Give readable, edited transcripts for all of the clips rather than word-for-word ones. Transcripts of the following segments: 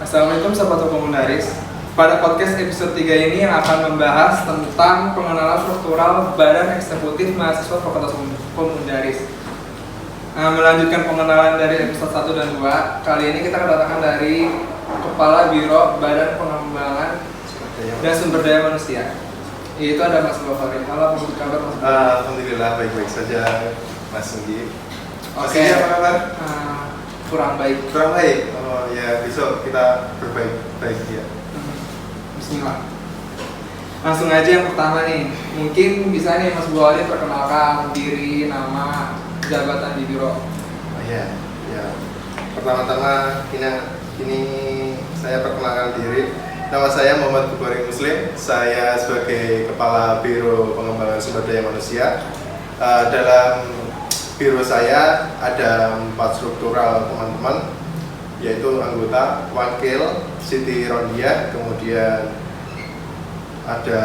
Assalamualaikum Sobat Komunaris. Pada podcast episode 3 ini yang akan membahas tentang pengenalan struktural Badan Eksekutif Mahasiswa Fakultas Komunaris. Melanjutkan pengenalan dari episode 1 dan 2, kali ini kita kedatangan dari Kepala Biro Badan Pengembangan dan Sumber Daya Manusia. Yaitu ada Mas Bofari. Halo, apa kabar Mas? Alhamdulillah baik-baik saja Mas Sunggi. Oke. Apa kabar? Kurang baik. Kurang baik. Oh ya, besok kita berbaik ya. Bismillah. Langsung aja yang pertama nih. Mungkin bisa nih Mas Bofari perkenalkan diri, nama, jabatan di biro. Oh ya. Pertama-tama ini saya perkenalkan diri. Nama saya Muhammad Bukhari Muslim. Saya sebagai Kepala Biro Pengembangan Sumber Daya Manusia. Dalam biro saya ada 4 struktural teman-teman, yaitu anggota, wakil, Siti Rondia, kemudian ada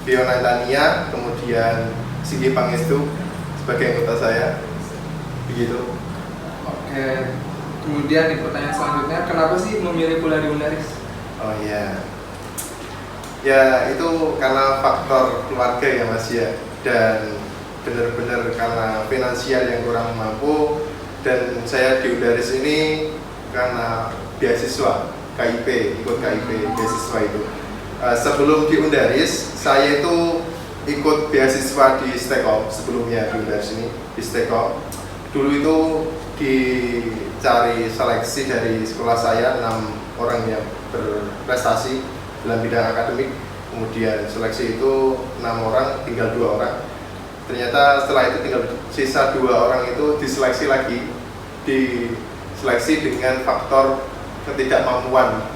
Fiona Tania, kemudian Sigi Pangestu sebagai anggota saya. Begitu. Oke. Kemudian di pertanyaan selanjutnya, kenapa sih memilih kuliah di Undaris? Oh iya. Ya itu karena faktor keluarga ya Mas ya, dan benar-benar karena finansial yang kurang mampu, dan saya di Undaris ini karena beasiswa KIP, ikut KIP beasiswa itu. Sebelum di Undaris saya itu ikut beasiswa di Stekom, sebelumnya di Undaris ini di Stekom. Dulu itu dicari seleksi dari sekolah saya 6 orang yang berprestasi dalam bidang akademik, kemudian seleksi itu 6 orang, tinggal 2 orang. Ternyata setelah itu tinggal sisa 2 orang itu diseleksi lagi, diseleksi dengan faktor ketidakmampuan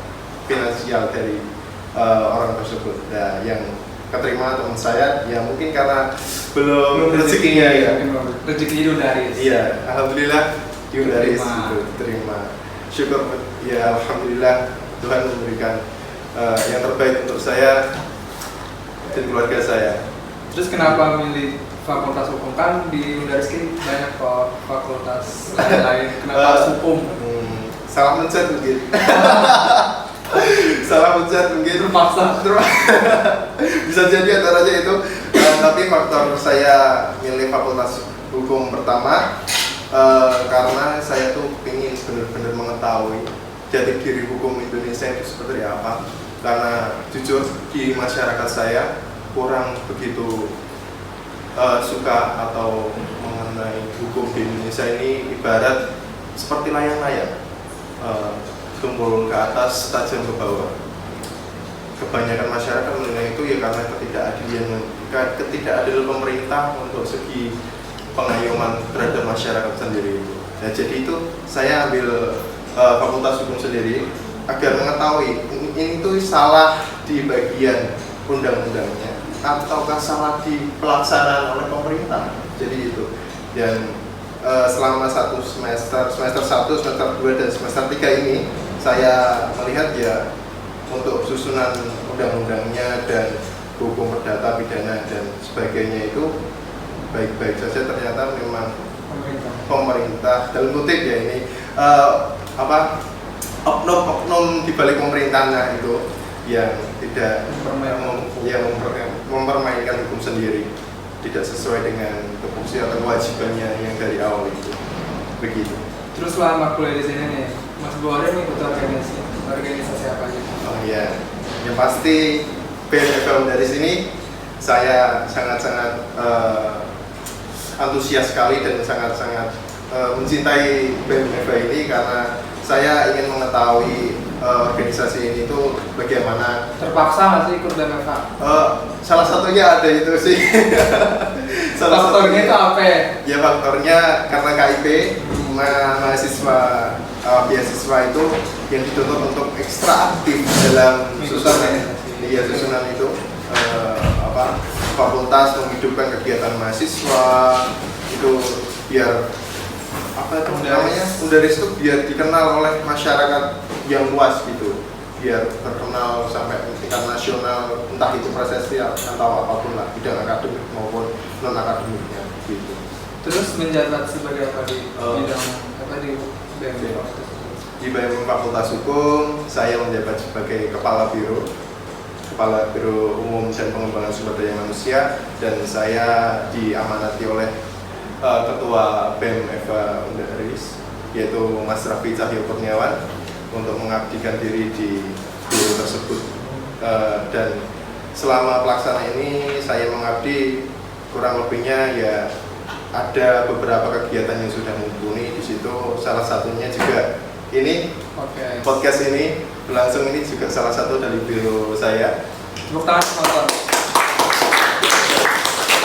finansial dari orang tersebut. Nah, yang keterima teman saya, ya mungkin karena belum rezekinya ya. Rezeki di Undaris. Iya, alhamdulillah di Undaris itu terima. Syukur ya, alhamdulillah Tuhan memberikan yang terbaik untuk saya dan keluarga saya. Terus kenapa milih Fakultas Hukum? Kan di Undaris ini banyak kok fakultas lain. Kenapa harus hukum? Salah mencet mungkin. Salah mencet mungkin. Terpaksa. Bisa jadi antaranya itu. Tapi faktor saya milih Fakultas Hukum pertama karena saya tuh ingin benar-benar mengetahui jati diri hukum Indonesia itu seperti apa. Karena jujur di masyarakat saya kurang begitu suka atau mengenai hukum di Indonesia ini ibarat seperti layang-layang, tumpul ke atas, tajam ke bawah. Kebanyakan masyarakat menilai itu ya karena ketidakadilan pemerintah untuk segi pengayoman terhadap masyarakat sendiri itu. Nah, jadi itu saya ambil Fakultas Hukum sendiri agar mengetahui ini tuh salah di bagian undang-undangnya ataukah salah di pelaksanaan oleh pemerintah. Jadi itu. Dan selama semester 1, semester 2 dan semester 3 ini saya melihat ya untuk susunan undang-undangnya dan hukum perdata, pidana dan sebagainya itu baik-baik saja. Ternyata memang pemerintah dalam kutip ya ini oknum di balik pemerintahnya itu yang tidak mempermainkan hukum sendiri, tidak sesuai dengan tupoksi atau kewajibannya yang dari awal itu. Begitu. Terus selama kuliah di sini nih, Mas Bofari nih ikut organisasi apa aja? Oh iya, yang pasti BMFM dari sini saya sangat-sangat antusias sekali dan sangat-sangat mencintai BMFM ini karena saya ingin mengetahui organisasi ini tuh bagaimana. Terpaksa nggak sih ikut BMFM? Salah satunya ada itu sih. Faktornya itu apa? Ya faktornya karena KIP mahasiswa beasiswa itu yang dituntut untuk ekstra aktif dalam susunan itu fakultas menghidupkan kegiatan mahasiswa itu biar Undaris itu biar dikenal oleh masyarakat yang luas gitu, biar terkenal sampai tingkat nasional, entah itu prestasi atau apapun lah, bidang akademik maupun non akademiknya gitu. Terus menjabat sebagai apa di bidang apa di BMB? di BEM Fakultas Hukum saya menjabat sebagai Kepala Biro Umum dan Pengembangan Sumber Daya Manusia, dan saya diamanati oleh Ketua BEM Eva Undaris, yaitu Mas Raffi Cahyo Kurniawan, untuk mengabdikan diri di biro tersebut. Dan selama pelaksana ini saya mengabdi kurang lebihnya ya ada beberapa kegiatan yang sudah mumpuni di situ. Salah satunya juga ini podcast ini berlangsung, ini juga salah satu dari biro saya. Tepuk tangan penonton.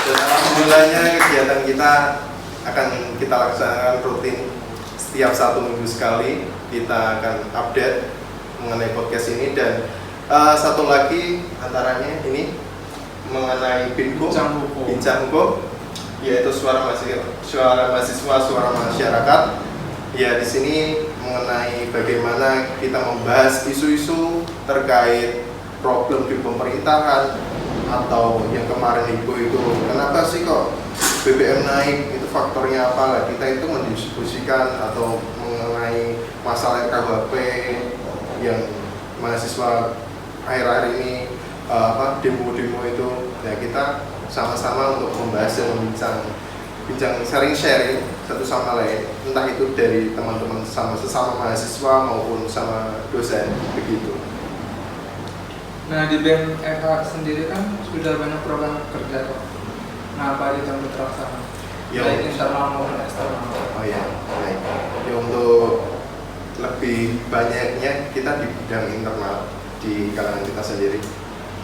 Dan alhamdulillahnya kegiatan kita akan kita laksanakan rutin setiap 1 minggu sekali. Kita akan update mengenai podcast ini, dan satu lagi antaranya ini mengenai bincang hukum, yaitu suara mahasiswa, suara masyarakat. Ya, di sini mengenai bagaimana kita membahas isu-isu terkait problem di pemerintahan, atau yang kemarin itu kenapa sih kok BBM naik, itu faktornya apa lah. Kita itu mendiskusikan atau mengenai masalah RKUHP yang mahasiswa akhir-akhir ini demo-demo itu. Ya, kita sama-sama untuk membahas dan bincang sharing satu sama lain, entah itu dari teman-teman sesama mahasiswa maupun sama dosen, begitu. Nah, di BEM FH sendiri kan sudah banyak program kerja tuh. Nah, apa aja yang terlaksana? Baik internal maupun eksternal. Oh ya, baik. Ya, untuk lebih banyaknya kita di bidang internal di kalangan kita sendiri.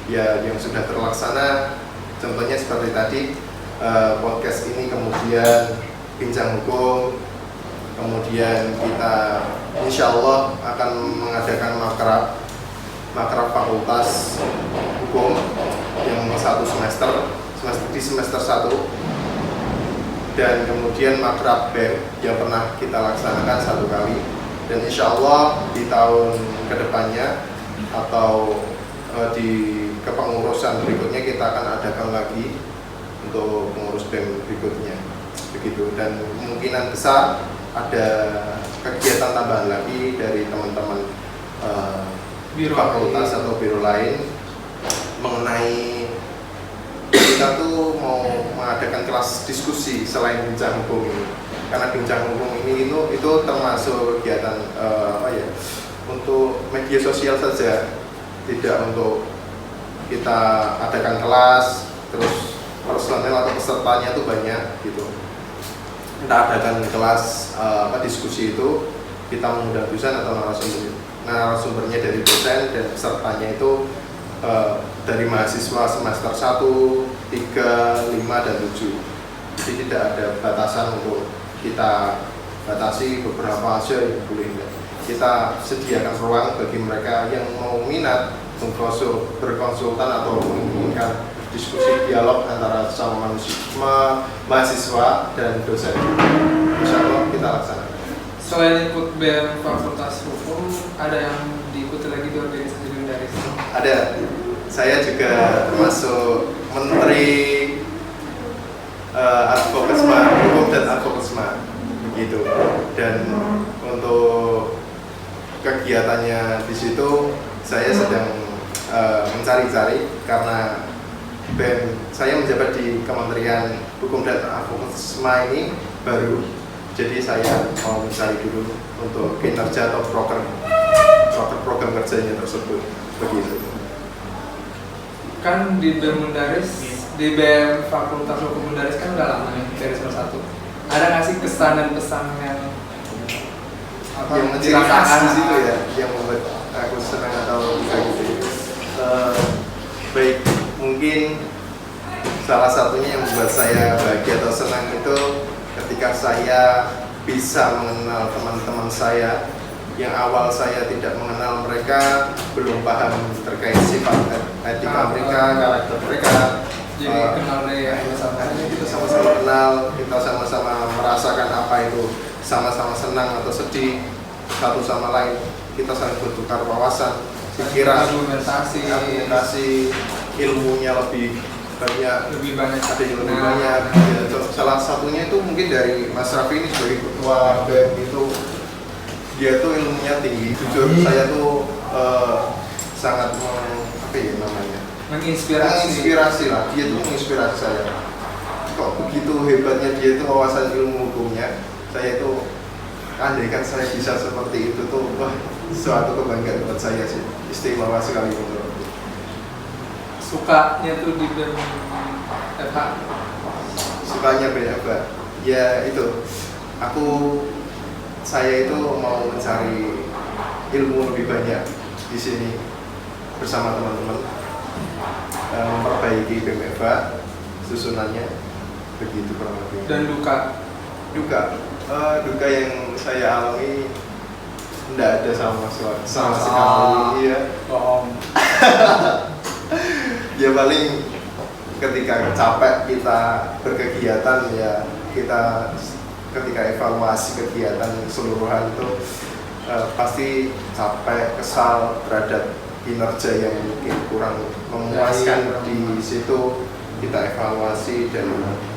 Ya, yang sudah terlaksana contohnya seperti tadi podcast ini, kemudian bincang hukum, kemudian kita insya Allah akan mengadakan makrab fakultas hukum yang 1 semester di semester 1, dan kemudian makrab BEM yang pernah kita laksanakan 1 kali, dan insya Allah di tahun kedepannya atau di kepengurusan berikutnya kita akan adakan lagi untuk pengurus BEM berikutnya, begitu. Dan kemungkinan besar ada kegiatan tambahan lagi dari teman-teman fakultas atau biro lain mengenai kita tuh mau mengadakan kelas diskusi selain bincang hukum ini, karena bincang hukum ini itu termasuk kegiatan untuk media sosial saja, tidak untuk kita adakan kelas terus personel atau pesertanya tuh banyak gitu. Kita adakan kelas diskusi itu kita mengundang dosen atau narasumbernya dari dosen, dan pesertanya itu dari mahasiswa semester 1, 3, 5, dan 7. Jadi tidak ada batasan untuk kita batasi beberapa aja yang boleh. Kita sediakan ruang bagi mereka yang mau minat berkonsultan atau menginginkan diskusi dialog antara sama mahasiswa dan dosen. Insya Allah kita laksanakan. Selain ikut BEM Fakultas Hukum, ada yang diikuti lagi di organisasi Undaris? Ada. Saya juga termasuk Menteri Advokasma, Hukum dan Advokasma, begitu. Dan untuk kegiatannya di situ saya sedang mencari-cari, karena BEM saya menjabat di Kementerian Hukum dan Advokasma ini baru. Jadi saya mau mencari dulu untuk kinerja atau program kerjanya tersebut, begitu. Kan di BEM Undaris, di BEM Fakultas Hukum Undaris kan udah lama nih, dari semester 1. Ada nggak sih kesan dan pesan yang dirasakan di situ ya, yang membuat aku senang atau gitu? Baik, mungkin salah satunya yang membuat saya bahagia atau senang itu ketika saya bisa mengenal teman-teman saya yang awal saya tidak mengenal mereka, belum paham terkait sifat etika mereka, karakter mereka. Jadi kenal deh ya, kita sama-sama kenal, kita sama-sama merasakan apa itu sama-sama senang atau sedih satu sama lain. Kita saling bertukar wawasan, pikiran, argumentasi, ilmunya lebih banyak, ada yang lebih banyak. Ya, salah satunya itu mungkin dari Mas Raffi ini sebagai ketua BEM itu dia tuh ilmunya tinggi. Jujur saya tuh sangat apa ya namanya? Menginspirasi lah. Dia tuh menginspirasi saya. Kok begitu hebatnya dia tuh wawasan ilmu hukumnya. Saya tuh andaikan saya bisa seperti itu tuh, wah, suatu kebanggaan buat saya sih. Istimewa sekali menurutku. Sukanya tuh di BEM FH. Sukanya BFH. Ya itu. Saya itu mau mencari ilmu lebih banyak di sini bersama teman-teman, memperbaiki BMFH susunannya begitu kurang lebih. Dan duka yang saya alami tidak ada sama sekali. Iya. Ya paling ketika capek kita berkegiatan ya kita ketika evaluasi kegiatan keseluruhan itu pasti capek, kesal terhadap kinerja yang mungkin kurang memuaskan di situ. Kita evaluasi dan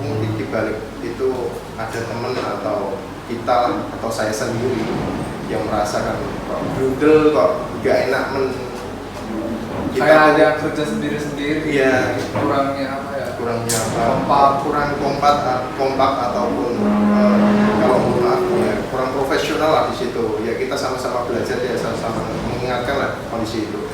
mungkin dibalik itu ada teman atau kita atau saya sendiri yang merasakan kok brudel, kok nggak enak kayak ada kerja sendiri-sendiri. Iya. Kurangnya apa? Kurang kompak ataupun kalau maaf ya kurang profesional lah di situ. Ya kita sama-sama belajar ya, sama-sama mengingatkan lah kondisi itu.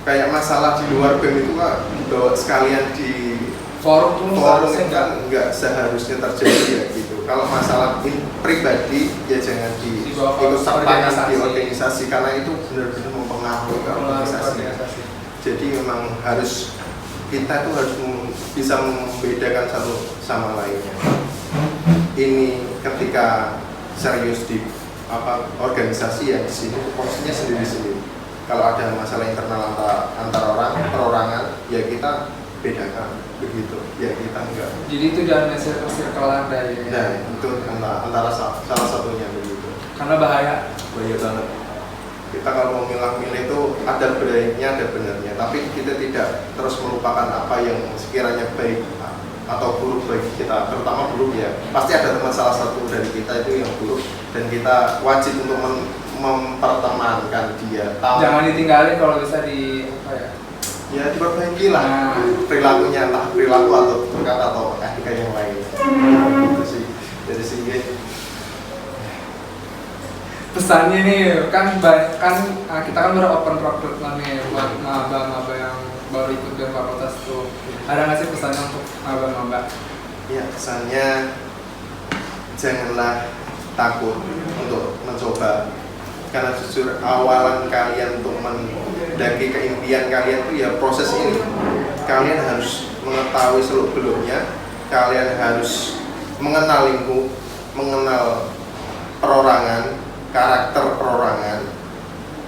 Kayak masalah di luar BEM itu kan bawa sekalian di forum itu kan nggak seharusnya terjadi ya gitu. Kalau masalah pribadi ya jangan ikut sertakan di organisasi karena itu benar-benar mempengaruhi organisasi. Jadi memang kita itu harus bisa membedakan satu sama lainnya. Ini ketika serius di organisasi ya di sini porsinya sendiri-sendiri. Kalau ada masalah internal antara perorangan ya kita bedakan begitu. Ya kita enggak. Jadi itu jangan circle Anda ya. Nah, itu antara salah satunya begitu. Karena bahaya banget. Kita kalau mau milah-milih itu ada baiknya ada benarnya, tapi kita tidak terus melupakan apa yang sekiranya baik atau buruk bagi kita, terutama buruk ya. Pasti ada teman salah satu dari kita itu yang buruk dan kita wajib untuk mempertemankan dia. Jangan ditinggalin kalau bisa ya diperbaiki lah perilakunya, entah perilaku atau berkata atau etika yang lain. Itu sih dari sini. Pesannya nih kita kan baru open recruitment nih buat maba-maba yang baru ikut BEM fakultas tuh. Ada nggak sih pesannya untuk maba-maba? Ya pesannya janganlah takut untuk mencoba, karena jujur awalan kalian untuk mendaki keimpian kalian itu ya proses ini. Kalian harus mengetahui seluk beluknya, kalian harus mengenal lingkup, mengenal perorangan, karakter perorangan.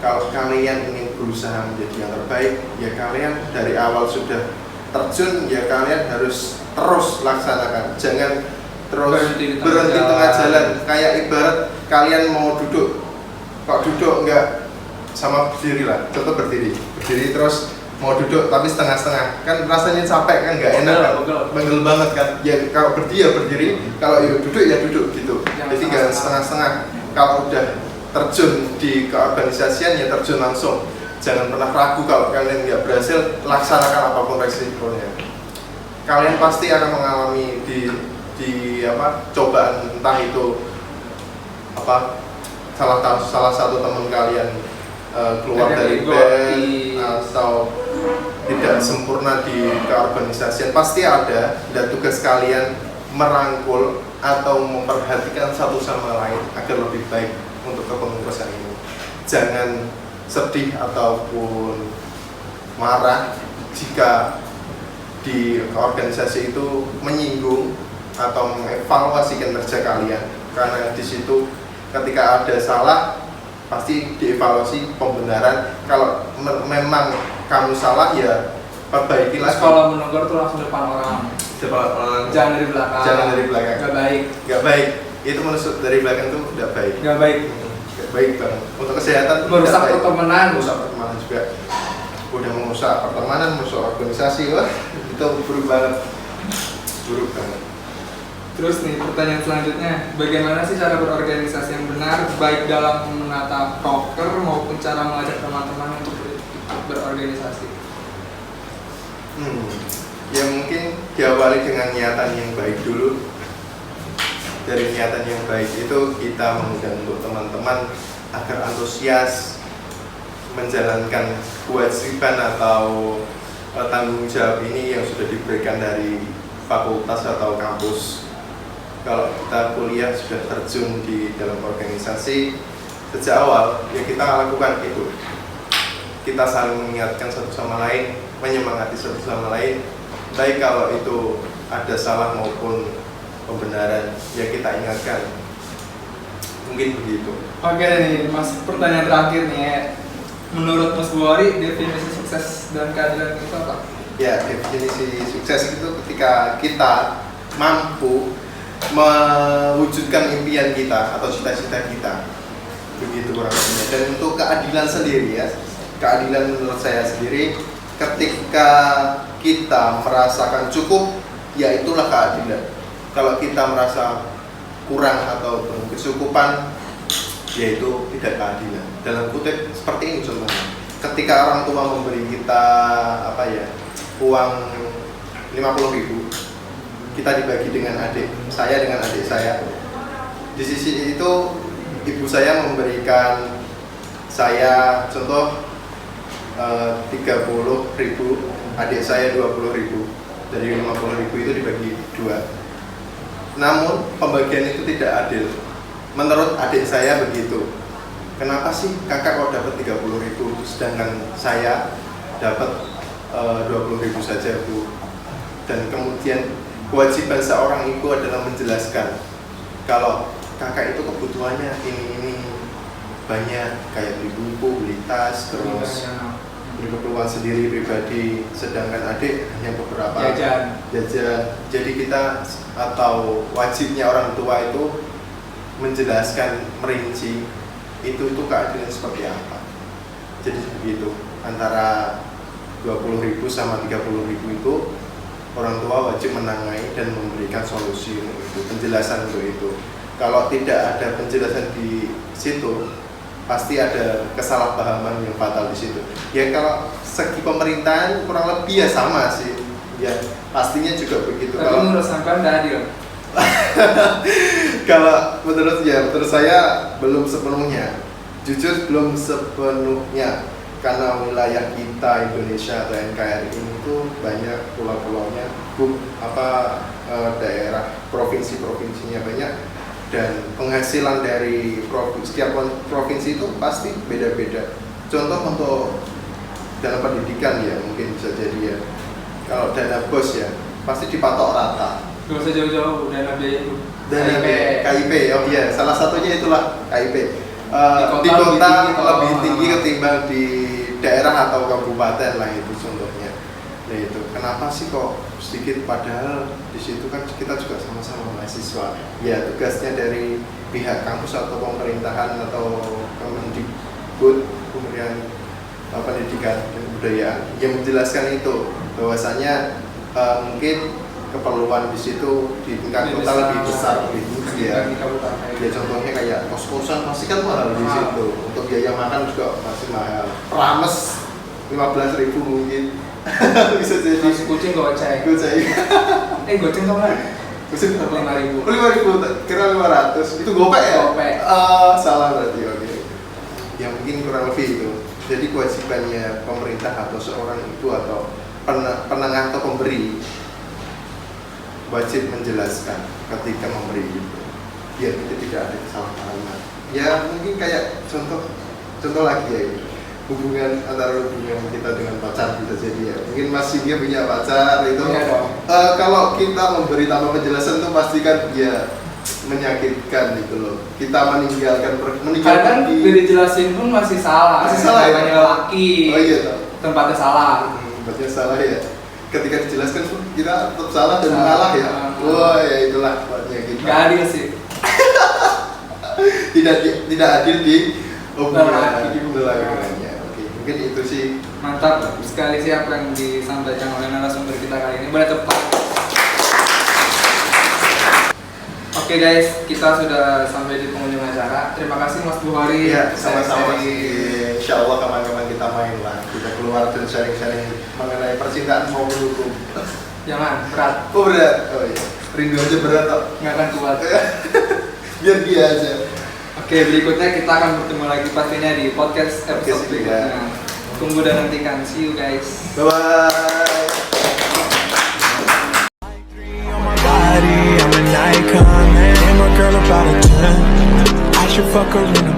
Kalau kalian ingin berusaha menjadi yang terbaik, ya kalian dari awal sudah terjun, ya kalian harus terus laksanakan. Jangan terus berhenti tengah jalan. Kayak ibarat kalian mau duduk, kok duduk enggak sama berdiri lah. Contoh berdiri terus mau duduk tapi setengah-setengah, kan rasanya capek kan, nggak enak kan, pegel banget kan. Ya kalau berdiri ya berdiri, kalau duduk ya duduk gitu. Jadi jangan setengah-setengah. Kalau udah terjun di keorganisasian ya terjun langsung. Jangan pernah ragu. Kalau kalian nggak berhasil, laksanakan apapun resikonya. Kalian pasti akan mengalami di cobaan, entah itu salah satu teman kalian keluar dari BEM atau tidak sempurna di keorganisasian, pasti ada. Dan tugas kalian merangkul atau memperhatikan satu sama lain agar lebih baik untuk kepengurusan ini. Jangan sedih ataupun marah jika di organisasi itu menyinggung atau mengevaluasi kinerja kalian, karena di situ ketika ada salah pasti dievaluasi pembenaran. Kalau memang kamu salah ya perbaiki lagi. Kalau menegur tuh langsung depan orang. Jangan dari belakang. Gak baik. Itu menusuk dari belakang tuh gak baik. Gak baik bang. Untuk kesehatan merusak pertemanan juga. Udah merusak pertemanan, merusak organisasi, wah itu buruk banget. Terus nih pertanyaan selanjutnya, bagaimana sih cara berorganisasi yang benar baik dalam menata proker maupun cara mengajak teman-teman untuk berorganisasi? Ya mungkin diawali dengan niatan yang baik dulu. Dari niatan yang baik itu kita mengundang untuk teman-teman agar antusias menjalankan kewajiban atau tanggung jawab ini yang sudah diberikan dari fakultas atau kampus. Kalau kita kuliah sudah terjun di dalam organisasi sejak awal, ya kita lakukan itu. Kita saling mengingatkan satu sama lain, menyemangati satu sama lain. Baik kalau itu ada salah maupun pembenaran, ya kita ingatkan. Mungkin begitu. Oke nih, Mas, pertanyaan terakhir nih ya. Menurut Mas Buhari, definisi sukses dan keadilan itu apa? Ya, definisi sukses itu ketika kita mampu mewujudkan impian kita atau cita-cita kita, begitu kurang lebihnya. Dan untuk keadilan sendiri ya, keadilan menurut saya sendiri ketika kita merasakan cukup, ya itulah keadilan. Kalau kita merasa kurang atau belum kecukupan, ya itu tidak keadilan. Dalam kutip seperti ini contohnya, ketika orang tua memberi kita uang 50.000, kita dibagi dengan adik saya di sisi itu ibu saya memberikan saya contoh 30.000, adik saya 20.000, dari 50.000 itu dibagi 2. Namun pembagian itu tidak adil menurut adik saya begitu. Kenapa sih kakak kok dapat 30.000 sedangkan saya dapat 20.000 saja, Bu? Dan kemudian kewajiban seorang ibu adalah menjelaskan kalau kakak itu kebutuhannya ini banyak, kayak beli buku, beli tas, terus beli keperluan sendiri pribadi, sedangkan adik hanya beberapa jajan. Jadi kita atau wajibnya orang tua itu menjelaskan merinci itu keadilan seperti apa. Jadi begitu, antara 20.000 sama 30.000 itu orang tua wajib menangani dan memberikan solusi untuk itu, penjelasan untuk itu. Kalau tidak ada penjelasan di situ, pasti ada kesalahpahaman yang fatal di situ. Ya kalau segi pemerintahan kurang lebih ya sama sih. Ya pastinya juga begitu. Tapi kalau menurut sampean tidak adil. Kalau menurut saya belum sepenuhnya. Jujur belum sepenuhnya. Karena wilayah kita Indonesia atau NKRI ini tuh banyak pulau-pulaunya, daerah provinsi-provinsinya banyak, dan penghasilan dari setiap provinsi itu pasti beda-beda. Contoh untuk dalam pendidikan ya mungkin bisa jadi ya, kalau dana BOS ya pasti dipatok rata. Gak usah jauh-jauh, dana KIP, oh iya, salah satunya itulah KIP. Di kota lebih tinggi ketimbang di daerah atau kabupaten lah, itu contohnya. Nah itu kenapa sih kok sedikit, padahal di situ kan kita juga sama-sama mahasiswa. Ya tugasnya dari pihak kampus atau pemerintahan atau Kemendikbud, Kementerian Pendidikan dan Kebudayaan, yang menjelaskan itu bahwasanya mungkin keperluan di situ di tingkat kota lebih besar gitu ya. Ya contohnya kayak kos-kosan pasti kan mahal di situ. Untuk biaya makan juga masih mahal. Rames 15.000 mungkin. Bisa jadi. Nasi kucing goceng. Goceng tau kan? Kucing 5.000. 5.000 kira 500. Itu gopek ya? Gopek. Salah berarti. Oke. Ya mungkin kurang lebih itu. Jadi kewajibannya pemerintah atau seorang ibu atau penengah atau pemberi wajib menjelaskan ketika memberi itu, biar itu tidak ada kesalahpahaman. Ya mungkin kayak contoh lagi ya, hubungan kita dengan pacar bisa jadi ya. Mungkin Mas Singgih punya pacar itu, kalau kita memberi tanpa penjelasan itu pasti kan ya menyakitkan gitu loh. Kita meninggalkan kadang dijelasin pun masih salah. Masih salah ya? Laki. Oh iya. Tempatnya salah. Tempatnya salah ya. Ketika dijelaskan pun kita tetap salah dan mengalah ya. Wah ya itulah buatnya kita. Gak adil sih. tidak adil di hubungannya. Oke, mungkin itu sih. Mantap sekali sih apa yang disampaikan oleh narasumber kita kali ini. Boleh tepuk. Oke guys, kita sudah sampai di penghujung acara. Terima kasih Mas Buhari. Iya, sama-sama Sharing. sih. Insya Allah kapan-kapan kita main lah. Kita keluar dan sharing-sharing mengenai percintaan maupun hukum. Jangan, berat. Oh berat? Oh iya. Rindu aja berat kok. Nggak akan kuat. Biar dia aja. Oke, berikutnya kita akan bertemu lagi pastinya di podcast episode berikutnya. Tunggu dan nantikan. See you guys. Bye-bye. I'm an icon, man. And my girl about a 10. I should fuck her in a